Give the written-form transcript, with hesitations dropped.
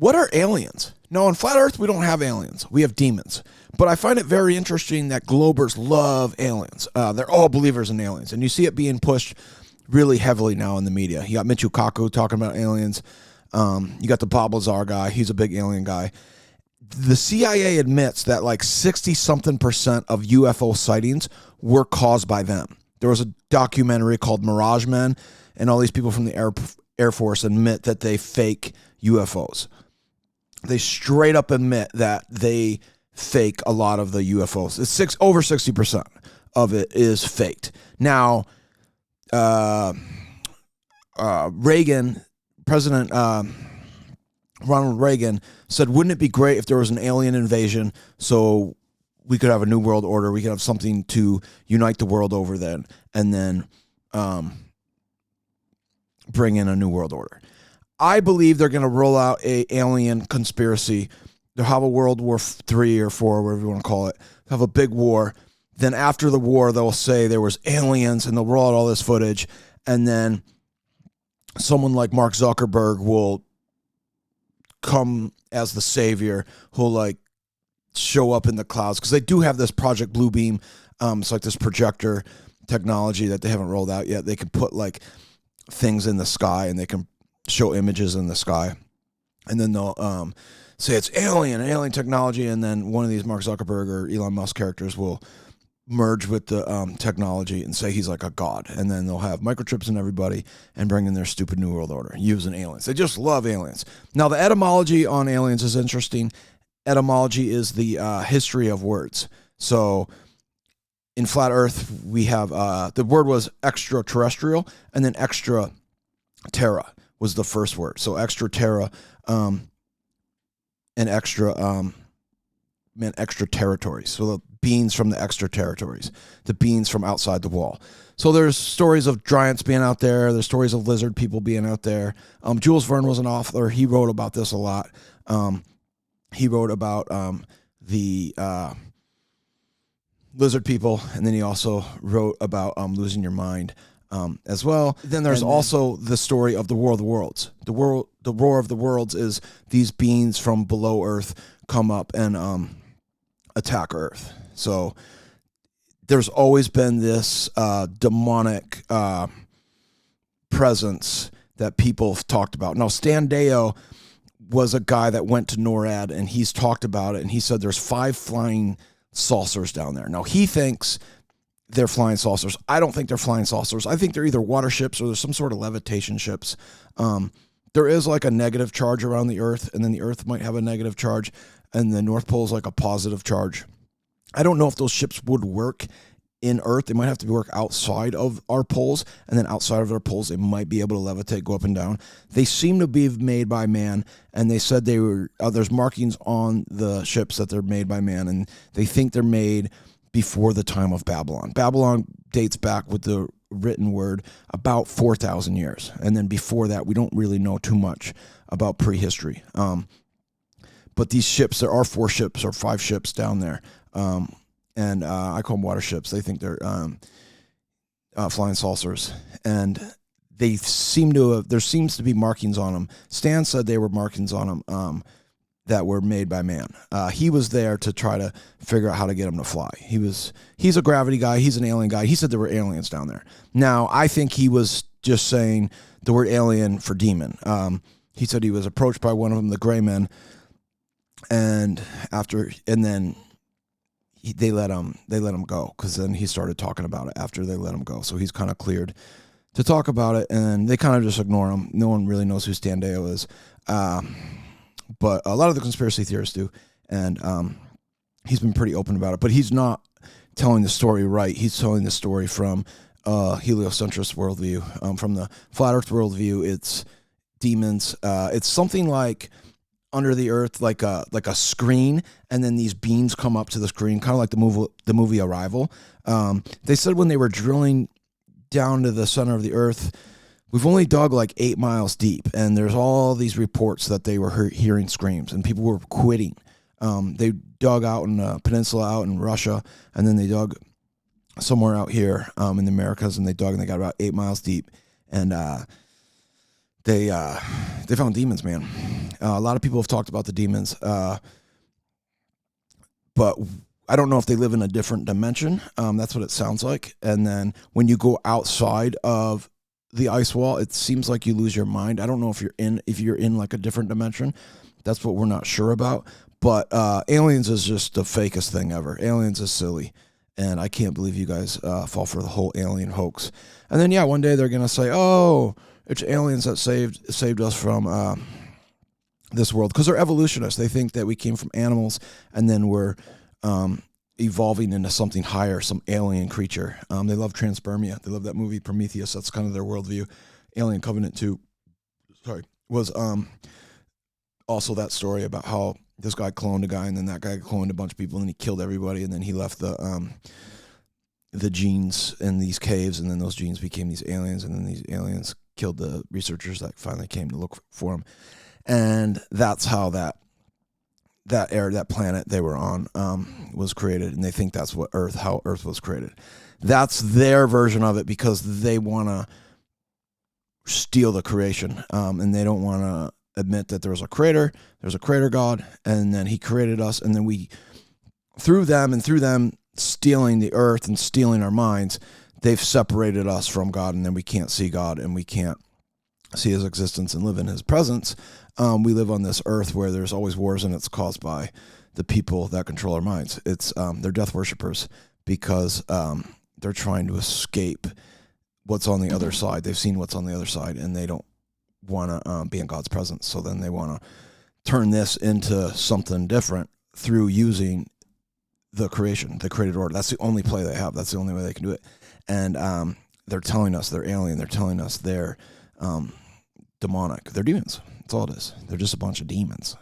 what are aliens? No, on Flat Earth, we don't have aliens. We have demons. But I find it very interesting that Globers love aliens. They're all believers in aliens. And you see it being pushed really heavily now in the media. You got Michio Kaku talking about aliens. You got the Bob Lazar guy. He's a big alien guy. The CIA admits that like 60-something% of UFO sightings were caused by them. There was a documentary called Mirage Men, and all these people from the Air Force admit that they fake UFOs. They straight up admit that they fake a lot of the UFOs. It's over 60% of it is faked. Now, President Ronald Reagan said, wouldn't it be great if there was an alien invasion so we could have a new world order, we could have something to unite the world over then, and then bring in a new world order. I believe they're going to roll out a alien conspiracy. They'll have a World War III or IV, whatever you want to call it. They'll have a big war. Then after the war, they'll say there was aliens, and they'll roll out all this footage. And then someone like Mark Zuckerberg will come as the savior, who'll like show up in the clouds. Because they do have this Project Bluebeam. It's like this projector technology that they haven't rolled out yet. They can put like things in the sky, and they can show images in the sky, and then they'll say it's alien technology, and then one of these Mark Zuckerberg or Elon Musk characters will merge with the technology and say he's like a god, and then they'll have microchips in everybody and bring in their stupid new world order using aliens. They just love aliens. Now, the etymology on aliens is interesting. Etymology is the history of words. So in Flat Earth, we have the word was extraterrestrial, and then extra terra was the first word. So extra terra and extra meant extra territories. So the beings from the extra territories, the beings from outside the wall. So there's stories of giants being out there. There's stories of lizard people being out there. Jules Verne was an author. He wrote about this a lot. He wrote about the lizard people, and then he also wrote about losing your mind as well. Then there's also the story of the War of the Worlds. The War of the Worlds is these beings from below Earth come up and attack Earth. So there's always been this demonic presence that people have talked about. Now, Stan Deyo was a guy that went to NORAD, and he's talked about it, and he said there's 5 flying saucers down there. Now, he thinks they're flying saucers. I don't think they're flying saucers. I think they're either water ships or there's some sort of levitation ships. There is like a negative charge around the Earth, and then the Earth might have a negative charge, and the North Pole is like a positive charge. I don't know if those ships would work in Earth. They might have to work outside of our poles, and then outside of our poles, they might be able to levitate, go up and down. They seem to be made by man, and they said they were. There's markings on the ships that they're made by man, and they think they're made before the time of Babylon. Babylon dates back with the written word about 4,000 years, and then before that, we don't really know too much about prehistory. But these ships, there are 4 ships or 5 ships down there. And I call them water ships. They think they're flying saucers, and they seem to have. There seems to be markings on them. Stan said they were markings on them that were made by man. He was there to try to figure out how to get them to fly. He's a gravity guy. He's an alien guy. He said there were aliens down there. Now, I think he was just saying the word alien for demon. He said he was approached by one of them, the Gray Men, and then. They let him go, because then he started talking about it after they let him go. So he's kind of cleared to talk about it, and they kind of just ignore him. No one really knows who Stan Deyo is, but a lot of the conspiracy theorists do, and he's been pretty open about it. But he's not telling the story right. He's telling the story from heliocentrist worldview, from the flat Earth worldview. It's demons. It's something like under the earth, like a screen, and then these beams come up to the screen, kind of like the movie Arrival. They said when they were drilling down to the center of the earth, we've only dug like 8 miles deep, and there's all these reports that they were hearing screams, and people were quitting. They dug out in a peninsula out in Russia, and then they dug somewhere out here in the Americas, and they dug, and they got about 8 miles deep, and they found demons, man. A lot of people have talked about the demons, but I don't know if they live in a different dimension. That's what it sounds like. And then when you go outside of the ice wall, it seems like you lose your mind. I don't know if you're in like a different dimension. That's what we're not sure about. But aliens is just the fakest thing ever. Aliens is silly. And I can't believe you guys fall for the whole alien hoax. And then, yeah, one day they're going to say, oh, it's aliens that saved us from this world. Because they're evolutionists. They think that we came from animals and then we're evolving into something higher, some alien creature. They love transpermia. They love that movie Prometheus. That's kind of their worldview. Alien Covenant 2 was also that story about how this guy cloned a guy, and then that guy cloned a bunch of people, and then he killed everybody, and then he left the genes in these caves, and then those genes became these aliens, and then these aliens killed the researchers that finally came to look for them. And that's how that planet they were on was created, and they think that's how Earth was created. That's their version of it because they want to steal the creation, and they don't want to admit that there's a creator God, and then he created us, and then we, through them stealing the earth and stealing our minds, they've separated us from God, and then we can't see God, and we can't see his existence and live in his presence. We live on this earth where there's always wars, and it's caused by the people that control our minds. It's they're death worshipers because they're trying to escape what's on the other side. They've seen what's on the other side, and they don't want to be in God's presence. So then they want to turn this into something different through using the creation, the created order. That's the only play they have. That's the only way they can do it. And they're telling us they're alien. They're telling us they're demonic. They're demons. That's all it is. They're just a bunch of demons.